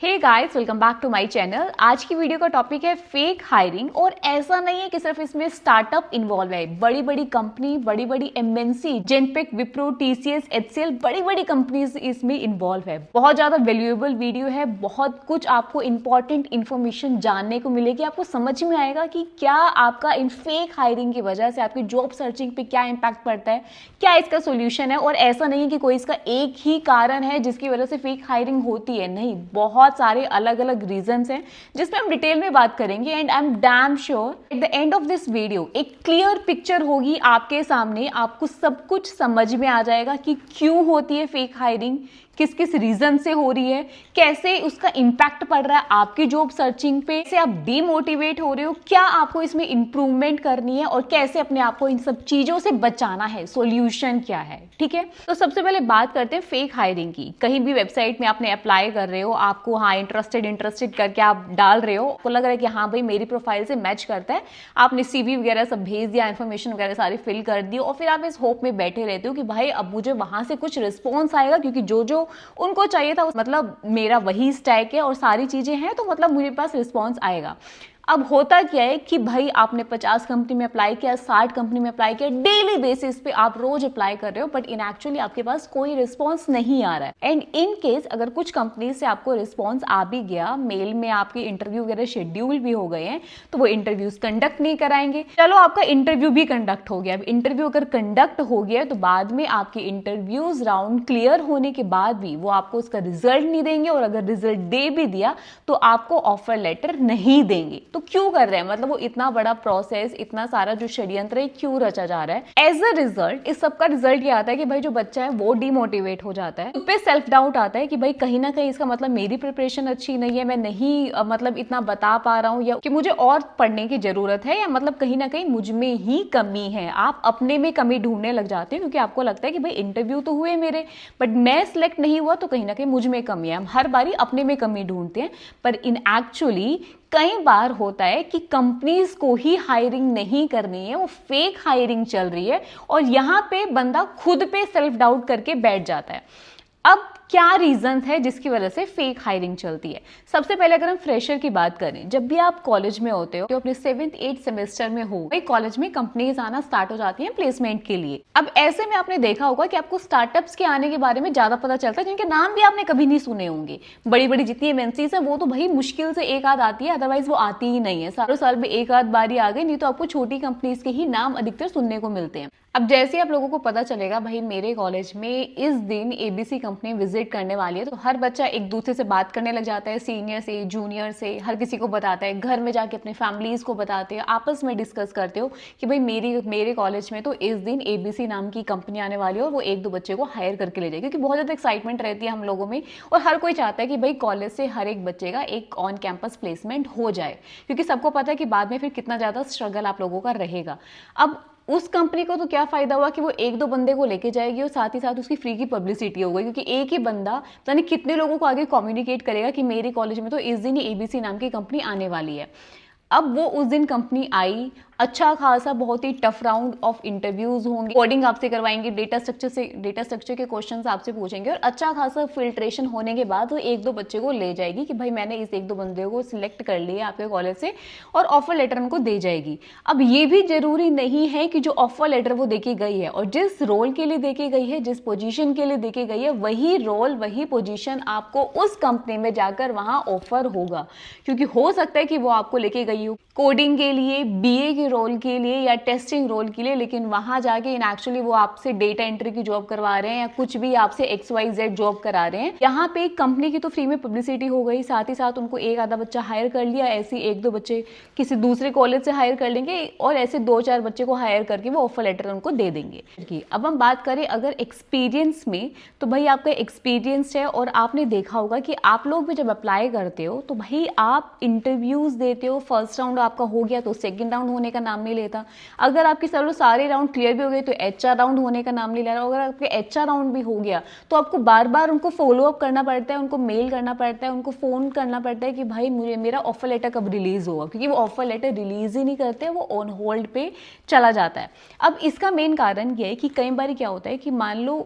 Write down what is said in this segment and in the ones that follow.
Hey guys, welcome back to my channel. आज की video का टॉपिक है फेक हायरिंग। और ऐसा नहीं है कि सिर्फ इसमें स्टार्टअप इन्वॉल्व है, बड़ी बड़ी कंपनी, बड़ी बड़ी एमएनसी, जेनपेक, विप्रो, टीसीएस, एचसीएल, बड़ी बड़ी कंपनीज इसमें इन्वॉल्व है। बहुत ज्यादा वैल्यूएबल वीडियो है, बहुत कुछ आपको इंपॉर्टेंट इन्फॉर्मेशन जानने को मिलेगी। आपको समझ में आएगा कि क्या आपका इन फेक हायरिंग की वजह से आपकी जॉब सर्चिंग पे क्या इंपैक्ट पड़ता है, क्या इसका सोल्यूशन है। और ऐसा नहीं है कि कोई इसका एक ही कारण है जिसकी वजह से फेक हायरिंग होती है, नहीं, बहुत सारे अलग अलग रीजंस हैं जिसमें हम डिटेल में बात करेंगे। And I am damn sure at the end of this video एक क्लियर पिक्चर होगी आपके सामने, आपको सब कुछ समझ में आ जाएगा कि क्यों होती है फेक हायरिंग, किस किस रीजन से हो रही है, कैसे उसका इंपैक्ट पड़ रहा है आपकी जॉब सर्चिंग पे, कैसे आप डीमोटिवेट हो रहे हो, क्या आपको इसमें इंप्रूवमेंट करनी है और कैसे अपने आप को इन सब चीजों से बचाना है, सॉल्यूशन क्या है। ठीक है, तो सबसे पहले बात करते हैं फेक हायरिंग की। कहीं भी वेबसाइट में आपने अप्लाई कर रहे हो, आपको हाँ इंटरेस्टेड करके आप डाल रहे हो, आपको लग रहा है कि हाँ भाई मेरी प्रोफाइल से मैच करता है, आपने सीवी वगैरह सब भेज दिया, इन्फॉर्मेशन वगैरह सारी फिल कर दी, और फिर आप इस होप में बैठे रहते हो कि भाई अब मुझे वहां से कुछ रिस्पॉन्स आएगा, क्योंकि जो उनको चाहिए था मतलब मेरा वही स्टैक है और सारी चीजें हैं, तो मतलब मुझे पास रिस्पॉन्स आएगा। अब होता क्या है कि भाई आपने 50 कंपनी में अप्लाई किया, 60 कंपनी में अप्लाई किया, डेली बेसिस पे आप रोज अप्लाई कर रहे हो, बट इन एक्चुअली आपके पास कोई रिस्पॉन्स नहीं आ रहा है। एंड इन केस अगर कुछ कंपनी से आपको रिस्पॉन्स आ भी गया, मेल में आपके इंटरव्यू वगैरह शेड्यूल भी हो गए हैं, तो वो इंटरव्यूज कंडक्ट नहीं कराएंगे। चलो आपका इंटरव्यू भी कंडक्ट हो गया, अब इंटरव्यू अगर कंडक्ट हो गया तो बाद में आपके इंटरव्यूज राउंड क्लियर होने के बाद भी वो आपको उसका रिजल्ट नहीं देंगे, और अगर रिजल्ट दे भी दिया तो आपको ऑफर लेटर नहीं देंगे। तो क्यों कर रहे हैं, मतलब वो इतना बड़ा प्रोसेस, इतना सारा जो षड्यंत्र है क्यों रचा जा रहा है। एज अ रिजल्ट इस सब का रिजल्ट ये आता है कि भाई जो बच्चा है वो डिमोटिवेट हो जाता है, उस पे सेल्फ डाउट आता है कि भाई कहीं ना कहीं इसका मतलब मेरी प्रिपरेशन अच्छी नहीं है, मैं नहीं मतलब इतना बता पा रहा हूँ, या कि मुझे और पढ़ने की जरूरत है, या मतलब कहीं ना कहीं मुझ में ही कमी है। आप अपने में कमी ढूंढने लग जाते हैं, क्योंकि आपको लगता है कि भाई इंटरव्यू तो हुए मेरे, बट मैं सिलेक्ट नहीं हुआ, तो कहीं ना कहीं मुझ में कमी है। हम हर बारी अपने में कमी ढूंढते हैं, पर इन एक्चुअली कई बार होता है कि कंपनीज को ही हायरिंग नहीं करनी है, वो फेक हायरिंग चल रही है, और यहां पे बंदा खुद पे सेल्फ डाउट करके बैठ जाता है। अब क्या रीजन है जिसकी वजह से फेक हायरिंग चलती है। सबसे पहले अगर हम फ्रेशर की बात करें, जब भी आप कॉलेज में होते हो, तो अपने 7th 8th सेमेस्टर में हो, भाई कॉलेज में कंपनीज आना स्टार्ट हो जाती हैं प्लेसमेंट के लिए। अब ऐसे में आपने देखा होगा कि आपको स्टार्टअप्स के आने के बारे में ज्यादा पता चलता है, जिनके नाम भी आपने कभी नहीं सुने होंगे। बड़ी बड़ी जितनी एमएनसीज है वो तो भाई मुश्किल से एक आध आती है, अदरवाइज वो आती ही नहीं है। सालों साल में एक आध बारी आ गई, नहीं तो आपको छोटी कंपनीज के ही नाम अधिकतर सुनने को मिलते हैं। अब जैसे आप लोगों को पता चलेगा भाई मेरे कॉलेज में इस दिन एबीसी कंपनी विजिट करने वाली है, तो हर बच्चा एक दूसरे से बात करने लग जाता है, सीनियर से, जूनियर से, हर किसी को बताता है, घर में जाके अपने फैमिलीज को बताते हैं, आपस में डिस्कस करते हो कि भाई मेरे कॉलेज में तो इस दिन एबीसी नाम की कंपनी आने वाली है, और वो एक दो बच्चे को हायर करके ले जाएगी, क्योंकि बहुत ज़्यादा एक्साइटमेंट रहती है हम लोगों में, और हर कोई चाहता है कि भाई कॉलेज से हर एक बच्चे का एक ऑन कैंपस प्लेसमेंट हो जाए, क्योंकि सबको पता है कि बाद में फिर कितना ज़्यादा स्ट्रगल आप लोगों का रहेगा। अब उस कंपनी को तो क्या फायदा हुआ कि वो एक दो बंदे को लेके जाएगी, और साथ ही साथ उसकी फ्री की पब्लिसिटी हो गई, क्योंकि एक ही बंदा पता नहीं कितने लोगों को आगे कम्युनिकेट करेगा कि मेरे कॉलेज में तो इस दिन ही एबीसी नाम की कंपनी आने वाली है। अब वो उस दिन कंपनी आई, अच्छा खासा बहुत ही टफ राउंड ऑफ इंटरव्यूज होंगे, कोडिंग आपसे करवाएंगे, डेटा स्ट्रक्चर के क्वेश्चंस आपसे पूछेंगे, और अच्छा खासा फिल्ट्रेशन होने के बाद वो एक दो बच्चे को ले जाएगी कि भाई मैंने इस एक दो बंदे को सिलेक्ट कर लिया आपके कॉलेज से, और ऑफर लेटर उनको दे जाएगी। अब ये भी जरूरी नहीं है कि जो ऑफर लेटर वो देके गई है, और जिस रोल के लिए देके गई है, जिस पोजीशन के लिए देके गई है, वही रोल वही पोजीशन आपको उस कंपनी में जाकर वहां ऑफर होगा। क्योंकि हो सकता है कि वो आपको लेके गई हो कोडिंग के लिए, बीए के रोल के लिए, या टेस्टिंग रोल के लिए, लेकिन वहां जाके इन एक्चुअली वो आपसे डेटा एंट्री की जॉब करवा रहे हैं, या कुछ भी आपसे XYZ जॉब करा रहे हैं। यहाँ पे कंपनी की तो फ्री में पब्लिसिटी हो गई, साथ ही साथ उनको एक आधा बच्चा हायर कर लिया, ऐसे एक दो बच्चे किसी दूसरे कॉलेज से हायर कर लेंगे, और ऐसे 2-4 बच्चे को हायर करके वो ऑफर लेटर उनको दे देंगे। अब हम बात करें अगर एक्सपीरियंस में, तो भाई आपका एक्सपीरियंस है, और आपने देखा होगा कि आप लोग भी जब अप्लाई करते हो तो भाई आप इंटरव्यूज देते हो, फर्स्ट राउंड आपका हो गया तो सेकंड राउंड होने का नाम नहीं लेता, अगर आपके सारे राउंड क्लियर भी हो गए तो HR राउंड होने का नाम नहीं ले रहा, अगर आपके HR राउंड भी हो गया तो आपको बार बार उनको फॉलो अप करना पड़ता है, उनको मेल करना पड़ता है, उनको फोन करना पड़ता है कि भाई मेरा ऑफर लेटर कब रिलीज होगा, क्योंकि वो ऑफर लेटर रिलीज ही नहीं करते, वो ऑन होल्ड पे चला जाता है। अब इसका मेन कारण ये है कि कई बार क्या होता है कि मान लो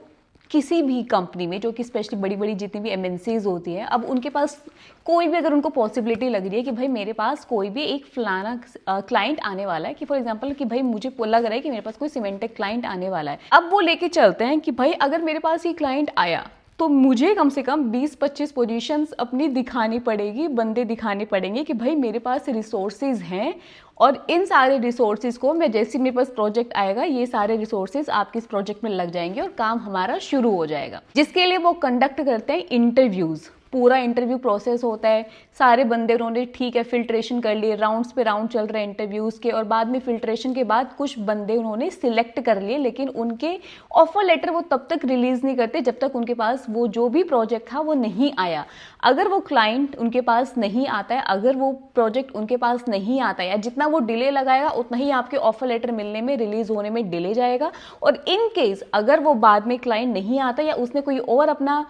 किसी भी कंपनी में, जो कि स्पेशली बड़ी बड़ी जितनी भी एमएनसीज होती हैं, अब उनके पास कोई भी अगर उनको पॉसिबिलिटी लग रही है कि भाई मेरे पास कोई भी एक फलाना क्लाइंट आने वाला है, कि फॉर एग्जांपल कि भाई मुझे लग रहा है कि मेरे पास कोई सीमेंटेक क्लाइंट आने वाला है, अब वो लेके चलते हैं कि भाई अगर मेरे पास ये क्लाइंट आया तो मुझे कम से कम 20-25 पोजीशंस अपनी दिखानी पड़ेगी, बंदे दिखाने पड़ेंगे कि भाई मेरे पास रिसोर्सेज हैं, और इन सारे रिसोर्सेज को मैं जैसे मेरे पास प्रोजेक्ट आएगा, ये सारे रिसोर्सेज आपके इस प्रोजेक्ट में लग जाएंगे और काम हमारा शुरू हो जाएगा। जिसके लिए वो कंडक्ट करते हैं इंटरव्यूज़, पूरा इंटरव्यू प्रोसेस होता है। सारे बंदे उन्होंने ठीक है फिल्ट्रेशन कर लिए, राउंड्स पे राउंड चल रहे हैं इंटरव्यूज़ के, और बाद में फिल्ट्रेशन के बाद कुछ बंदे उन्होंने सिलेक्ट कर लिए, लेकिन उनके ऑफर लेटर वो तब तक रिलीज़ नहीं करते जब तक उनके पास वो जो भी प्रोजेक्ट था वो नहीं आया। अगर वो क्लाइंट उनके पास नहीं आता है, अगर वो प्रोजेक्ट उनके पास नहीं आता है, या जितना वो डिले लगाएगा उतना ही आपके ऑफर लेटर मिलने में, रिलीज़ होने में डिले जाएगा। और इन केस अगर वो बाद में क्लाइंट नहीं आता या उसने कोई और अपना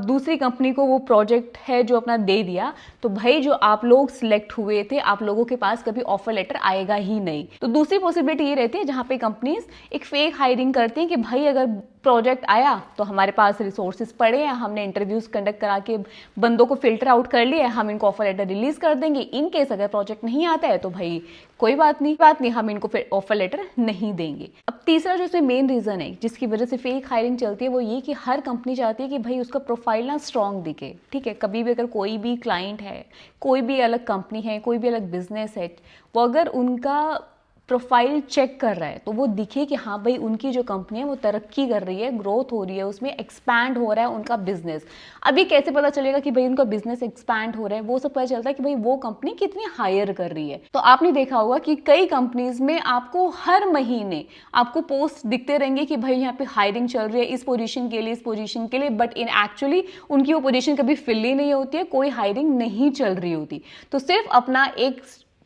दूसरी कंपनी को वो प्रोजेक्ट है जो अपना दे दिया, तो भाई जो आप लोग सिलेक्ट हुए थे, आप लोगों के पास कभी ऑफर लेटर आएगा ही नहीं। तो दूसरी पॉसिबिलिटी ये रहती है जहाँ पे कंपनीज एक फेक हायरिंग करती हैं कि भाई अगर प्रोजेक्ट आया तो हमारे पास रिसोर्सेज पड़े हैं, हमने इंटरव्यूज कंडक्ट करा के बंदों को फिल्टर आउट कर लिया है, हम इनको ऑफर लेटर रिलीज कर देंगे। इन केस अगर प्रोजेक्ट नहीं आता है तो भाई कोई बात नहीं, हम इनको फिर ऑफर लेटर नहीं देंगे। अब तीसरा जो इसमें मेन रीजन है जिसकी वजह से फेक हायरिंग चलती है वो ये कि हर कंपनी चाहती है कि भाई उसका प्रोफाइल ना स्ट्रांग दिखे। ठीक है, कभी भी अगर कोई भी क्लाइंट है, कोई भी अलग कंपनी है, कोई भी अलग बिजनेस है, वो अगर उनका प्रोफाइल चेक कर रहा है तो वो दिखे कि हाँ भाई उनकी जो कंपनी है वो तरक्की कर रही है, ग्रोथ हो रही है, उसमें एक्सपैंड हो रहा है उनका बिजनेस। अभी कैसे पता चलेगा कि भाई उनका बिजनेस एक्सपैंड हो रहा है? वो सब पता चलता है कि भाई वो कंपनी कितनी हायर कर रही है। तो आपने देखा होगा कि कई कंपनीज में आपको हर महीने आपको पोस्ट दिखते रहेंगे कि भाई यहाँ पे हायरिंग चल रही है इस पोजीशन के लिए, इस पोजीशन के लिए, बट इन एक्चुअली उनकी वो पोजीशन कभी फिल ही नहीं होती है, कोई हायरिंग नहीं चल रही होती। तो सिर्फ अपना एक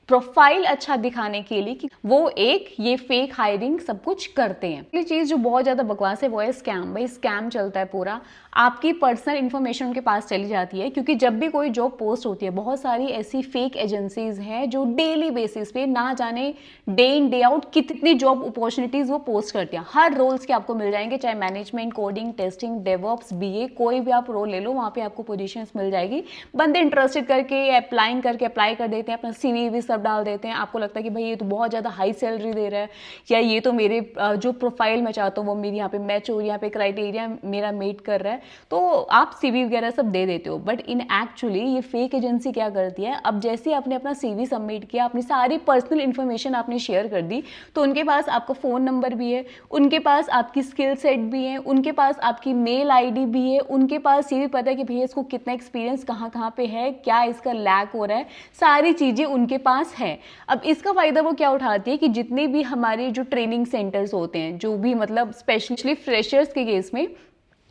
प्रोफाइल अच्छा दिखाने के लिए कि वो एक ये फेक हायरिंग सब कुछ करते हैं। ये चीज जो बहुत ज्यादा बकवास है वो है स्कैम। भाई स्कैम चलता है पूरा, आपकी पर्सनल इंफॉर्मेशन उनके पास चली जाती है, क्योंकि जब भी कोई जॉब पोस्ट होती है, बहुत सारी ऐसी फेक एजेंसीज हैं जो डेली बेसिस पे ना जाने डे इन डे आउट कितनी जॉब अपॉर्चुनिटीज वो पोस्ट करती हैं। हर रोल्स के आपको मिल जाएंगे, चाहे management, coding, testing, DevOps, BA, कोई भी आप रोल ले लो, वहां पे आपको पोजीशंस मिल जाएगी। बंदे इंटरेस्टेड करके अप्लाई कर देते हैं, अपना सीवी भी सब डाल देते हैं। आपको लगता है कि भाई ये तो बहुत ज्यादा हाई सैलरी दे रहा है, या ये तो मेरे जो प्रोफाइल मैं चाहता हूँ वो मेरी यहाँ पे मैच हो रही है, यहाँ पे क्राइटेरिया मेरा मीट कर रहा है, तो आप सीवी वगैरह सब दे देते हो। बट इन एक्चुअली ये फेक एजेंसी क्या करती है, अब जैसे आपने अपना सीवी सबमिट किया, अपनी सारी पर्सनल इंफॉर्मेशन आपने शेयर कर दी, तो उनके पास आपका फोन नंबर भी है, उनके पास आपकी स्किल सेट भी है, उनके पास आपकी मेल आईडी भी है, उनके पास ये भी पता है कि भैया इसको कितना एक्सपीरियंस कहाँ पे है, क्या इसका लैक हो रहा है, सारी चीजें उनके पास है। अब इसका फायदा वो क्या उठाती है कि जितने भी हमारे जो ट्रेनिंग सेंटर्स होते हैं, जो भी मतलब स्पेशली फ्रेशर्स के केस में,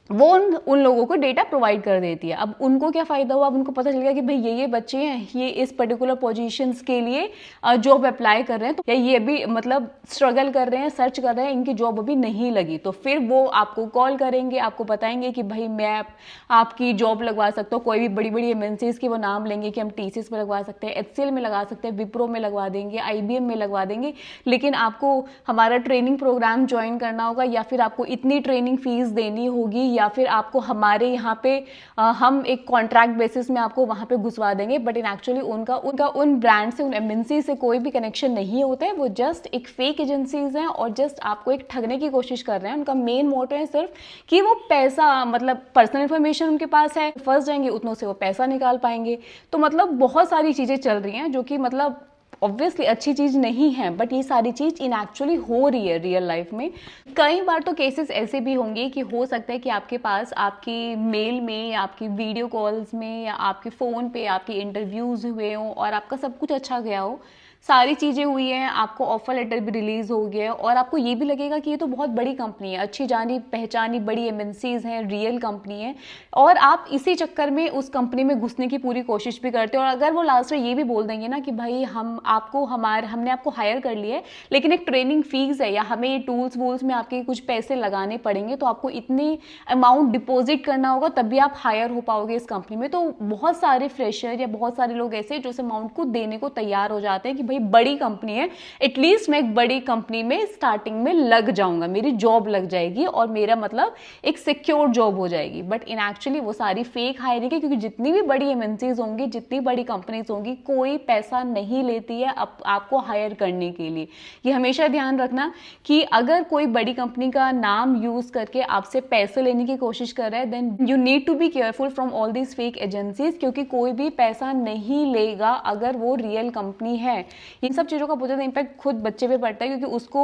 वो उन लोगों को डेटा प्रोवाइड कर देती है। अब उनको क्या फायदा हुआ, अब उनको पता चल गया कि भाई ये बच्चे हैं, ये इस पर्टिकुलर पोजीशंस के लिए जॉब अप्लाई कर रहे हैं, तो या ये अभी मतलब स्ट्रगल कर रहे हैं, सर्च कर रहे हैं, इनकी जॉब अभी नहीं लगी, तो फिर वो आपको कॉल करेंगे, आपको बताएंगे कि भाई मैं आपकी जॉब लगवा सकता हूँ। कोई भी बड़ी बड़ी एमएनसीज की वो नाम लेंगे कि हम टीसीएस में लगवा सकते हैं, एचसीएल में लगा सकते हैं, विप्रो में लगवा देंगे, आईबीएम में लगवा देंगे, लेकिन आपको हमारा ट्रेनिंग प्रोग्राम ज्वाइन करना होगा, या फिर आपको इतनी ट्रेनिंग फीस देनी होगी, या फिर आपको हमारे यहाँ पे हम एक कॉन्ट्रैक्ट बेसिस में आपको वहाँ पे घुसवा देंगे। बट इन एक्चुअली उनका उन ब्रांड से, उन एमएनसी से कोई भी कनेक्शन नहीं होता है। वो जस्ट एक फेक एजेंसीज हैं और जस्ट आपको एक ठगने की कोशिश कर रहे हैं। उनका मेन मोटिव है सिर्फ कि वो पैसा, मतलब पर्सनल इन्फॉर्मेशन उनके पास है, फंस जाएंगे उतनों से वो पैसा निकाल पाएंगे। तो मतलब बहुत सारी चीज़ें चल रही हैं जो कि मतलब ऑब्वियसली अच्छी चीज नहीं है, बट ये सारी चीज इन एक्चुअली हो रही है रियल लाइफ में। कई बार तो केसेस ऐसे भी होंगे कि हो सकता है कि आपके पास आपकी मेल में या आपकी वीडियो कॉल्स में या आपके फ़ोन पे आपके इंटरव्यूज़ हुए हों और आपका सब कुछ अच्छा गया हो, सारी चीज़ें हुई हैं, आपको ऑफर लेटर भी रिलीज़ हो गया है और आपको ये भी लगेगा कि ये तो बहुत बड़ी कंपनी है, अच्छी जानी पहचानी बड़ी एमएनसीज हैं, रियल कंपनी है, और आप इसी चक्कर में उस कंपनी में घुसने की पूरी कोशिश भी करते हो। और अगर वो लास्ट में ये भी बोल देंगे ना कि भाई हमने आपको हायर कर लिया है, लेकिन एक ट्रेनिंग फीस है या हमें ये टूल्स वूल्स में आपके कुछ पैसे लगाने पड़ेंगे, तो आपको इतने अमाउंट डिपॉजिट करना होगा तब भी आप हायर हो पाओगे इस कंपनी में। तो बहुत सारे फ्रेशर या बहुत सारे लोग ऐसे जो इस अमाउंट को देने को तैयार हो जाते हैं कि भाई बड़ी कंपनी है, एटलीस्ट मैं एक बड़ी कंपनी में स्टार्टिंग में लग जाऊंगा, मेरी जॉब लग जाएगी और मेरा मतलब एक सिक्योर जॉब हो जाएगी। बट इन एक्चुअली वो सारी फेक हायरिंग है, क्योंकि जितनी भी बड़ी एमएनसीज होंगी, जितनी बड़ी कंपनीज होंगी, कोई पैसा नहीं लेती है आपको हायर करने के लिए। ये हमेशा ध्यान रखना कि अगर कोई बड़ी कंपनी का नाम यूज करके आपसे पैसे लेने की कोशिश कर रहा है, then you need to be careful from all these fake agencies, क्योंकि कोई भी पैसा नहीं लेगा अगर वो रियल कंपनी है। इन सब चीज़ों का बहुत ज़्यादा इम्पैक्ट खुद बच्चे पे पड़ता है, क्योंकि उसको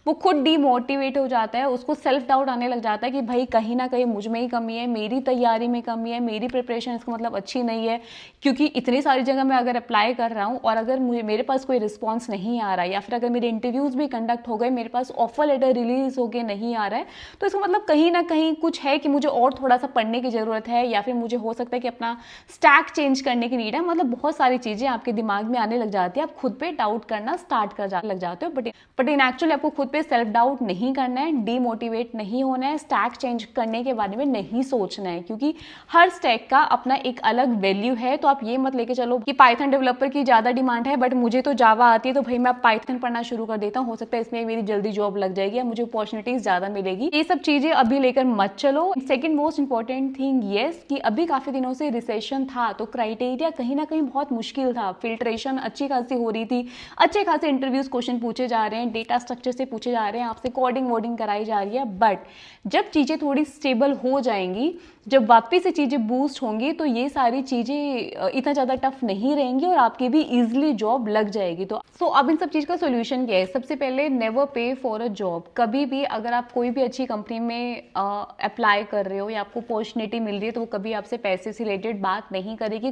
वो खुद डीमोटिवेट हो जाता है, उसको सेल्फ डाउट आने लग जाता है कि भाई कहीं ना कहीं मुझ में ही कमी है, मेरी तैयारी में कमी है, मेरी प्रिपरेशन इसका मतलब अच्छी नहीं है, क्योंकि इतनी सारी जगह मैं अगर अप्लाई कर रहा हूँ और अगर मेरे पास कोई रिस्पॉन्स नहीं आ रहा है, या फिर अगर मेरे इंटरव्यूज भी कंडक्ट हो गए, मेरे पास ऑफर लेटर रिलीज होके नहीं आ रहा है, तो इसका मतलब कहीं ना कहीं कुछ है कि मुझे और थोड़ा सा पढ़ने की जरूरत है, या फिर मुझे हो सकता है कि अपना स्टैक चेंज करने की नीड है। मतलब बहुत सारी चीजें आपके दिमाग में आने लग जाती है, आप खुद पे डाउट करना स्टार्ट लग जाते हो। बट इन एक्चुअली आपको खुद पे सेल्फ डाउट नहीं करना है, डीमोटिवेट नहीं होना है, स्टैक चेंज करने के बारे में नहीं सोचना है, क्योंकि हर स्टैक का अपना एक अलग वैल्यू है। तो आप ये मत लेके चलो कि पाइथन डेवलपर की ज्यादा डिमांड है बट मुझे तो जावा आती है, तो भाई मैं पाइथन पढ़ना शुरू कर देता हूँ, हो सकता है इसमें मेरी जल्दी जॉब लग जाएगी या मुझे अपॉर्चुनिटीज ज्यादा मिलेगी। ये सब चीजें अभी लेकर मत चलो। Second most important thing yes, कि अभी काफी दिनों से रिसेशन था, तो क्राइटेरिया कहीं ना कहीं बहुत मुश्किल था, फिल्ट्रेशन अच्छी खासी हो रही थी, अच्छे खासे इंटरव्यूज क्वेश्चन पूछे जा रहे हैं, डेटा स्ट्रक्चर से पूछे जा रहे हैं, आपसे कोडिंग वोडिंग कराई जा रही है। बट जब चीजें थोड़ी स्टेबल हो जाएंगी, जब वापस से चीजें बूस्ट होंगी, तो ये सारी चीजें इतना ज्यादा टफ नहीं रहेंगी और आपकी भी इजीली जॉब लग जाएगी। तो अब इन सब चीज का सोल्यूशन क्या है? सबसे पहले नेवर पे फॉर अ जॉब। कभी भी अगर आप कोई भी अच्छी कंपनी में अप्लाई कर रहे हो या आपको अपॉर्चुनिटी मिल रही है, तो वो कभी आपसे पैसे से रिलेटेड बात नहीं करेगी,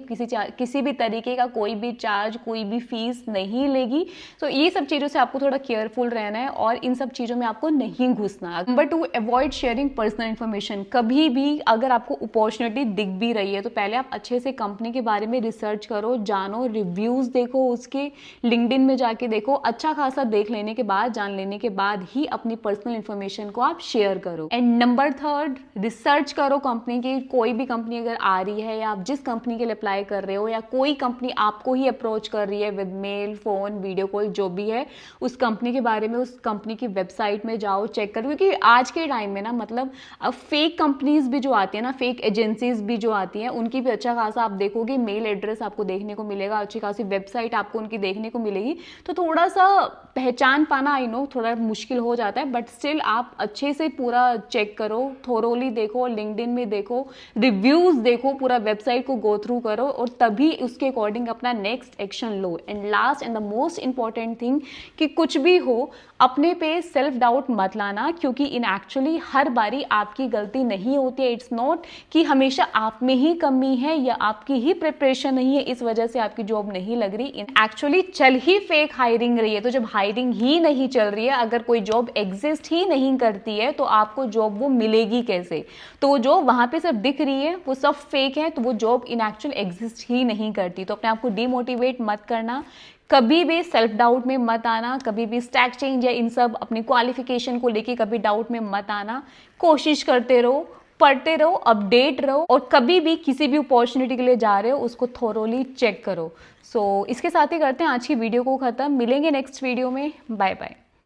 किसी भी तरीके का कोई भी चार्ज, कोई भी फीस नहीं लेगी। तो ये सब चीजों से आपको थोड़ा केयरफुल रहना है और इन सब चीजों में आपको नहीं घुसना। Number 2, avoid sharing personal information. कभी भी अगर आपको अपॉर्चुनिटी दिख भी रही है, तो पहले आप अच्छे से कंपनी के बारे में रिसर्च करो, जानो, रिव्यूज देखो, उसके लिंक्डइन में जाके देखो, अच्छा खासा देख लेने के बाद, जान लेने के बाद ही अपनी पर्सनल इन्फॉर्मेशन को आप शेयर करो। एंड नंबर 3, रिसर्च करो कंपनी की। कोई भी कंपनी अगर आ रही है या आप जिस कंपनी के लिए अप्लाई कर रहे हो, या कोई कंपनी आपको ही अप्रोच कर रही है with mail, phone, video call, जो भी है, उस कंपनी के बारे में उस कंपनी की वेबसाइट में जाओ, चेक करो। क्योंकि आज के टाइम में ना, मतलब अब फेक कंपनीज भी जो आती है ना, फेक एजेंसीज भी जो आती हैं, उनकी भी अच्छा खासा आप देखोगे मेल एड्रेस आपको देखने को मिलेगा, अच्छी खासी वेबसाइट आपको उनकी देखने को मिलेगी। तो थोड़ा सा पहचान पाना आई नो थोड़ा मुश्किल हो जाता है, बट स्टिल आप अच्छे से पूरा चेक करो, थोरोली देखो, लिंक्डइन में देखो, रिव्यूज देखो, पूरा वेबसाइट को गो थ्रू करो और तभी उसके अकॉर्डिंग अपना next action low. And last and the most important thing, कि कुछ भी हो अपने पे सेल्फ डाउट मत लाना, क्योंकि इन एक्चुअली हर बारी आपकी गलती नहीं होती है। इट्स नॉट कि हमेशा आप में ही कमी है या आपकी ही प्रिपरेशन नहीं है, इस वजह से आपकी जॉब नहीं लग रही। इन एक्चुअली चल ही फेक हायरिंग रही है। तो जब हायरिंग ही नहीं चल रही है, अगर कोई जॉब एग्जिस्ट ही नहीं करती है, तो आपको जॉब वो मिलेगी कैसे? तो वो जो वहां पे सब दिख रही है वो सब फेक है, तो वो जॉब इन एक्चुअल एग्जिस्ट ही नहीं करती। तो अपने आप को डिमोटिवेट मत करना, कभी भी सेल्फ डाउट में मत आना, कभी भी स्टैक चेंज या इन सब अपनी क्वालिफिकेशन को लेके कभी डाउट में मत आना। कोशिश करते रहो, पढ़ते रहो, अपडेट रहो, और कभी भी किसी भी अपॉर्चुनिटी के लिए जा रहे हो उसको थोरोली चेक करो। सो इसके साथ ही करते हैं आज की वीडियो को खत्म। मिलेंगे नेक्स्ट वीडियो में। Bye bye.